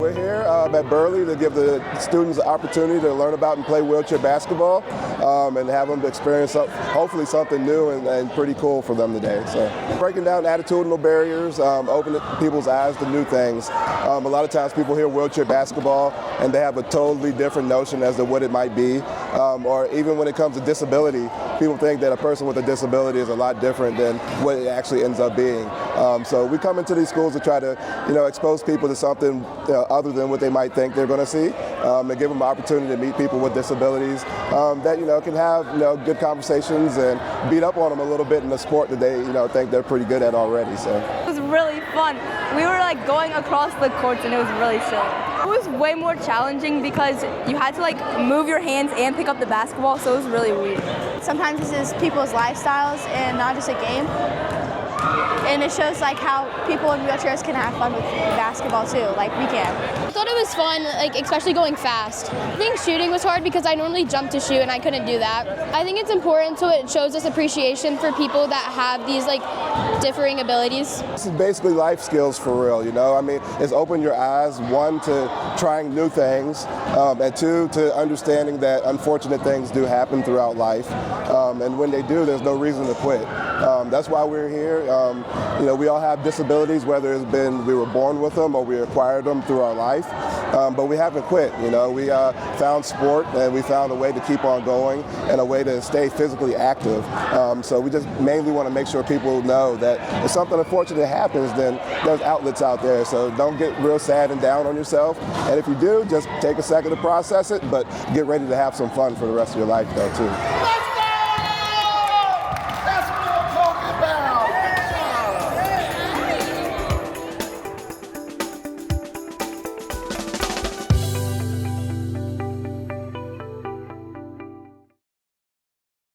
We're here at Burley to give the students the opportunity to learn about and play wheelchair basketball and have them experience hopefully something new and pretty cool for them today. So breaking down attitudinal barriers, opening people's eyes to new things. A lot of times people hear wheelchair basketball and they have a totally different notion as to what it might be. Or even when it comes to disability, people think that a person with a disability is a lot different than what it actually ends up being. So we come into these schools to try to, expose people to something other than what they might think they're going to see, and give them the opportunity to meet people with disabilities that can have good conversations and beat up on them a little bit in a sport that they think they're pretty good at already. So it was really fun. We were going across the courts and it was really silly. It was way more challenging because you had to move your hands and pick up the basketball, so it was really weird. Sometimes this is people's lifestyles and not just a game. And it shows how people in wheelchairs can have fun with basketball too, like we can. I thought it was fun, especially going fast. I think shooting was hard because I normally jump to shoot and I couldn't do that. I think it's important so it shows us appreciation for people that have these differing abilities. This is basically life skills for real, it's open your eyes, one, to trying new things, and two, to understanding that unfortunate things do happen throughout life. And when they do, there's no reason to quit. That's why we're here. We all have disabilities, whether it's been we were born with them or we acquired them through our life, but we haven't quit. We found sport and we found a way to keep on going and a way to stay physically active. So we just mainly want to make sure people know that if something unfortunate happens, then there's outlets out there. So don't get real sad and down on yourself. And if you do, just take a second to process it, but get ready to have some fun for the rest of your life though too.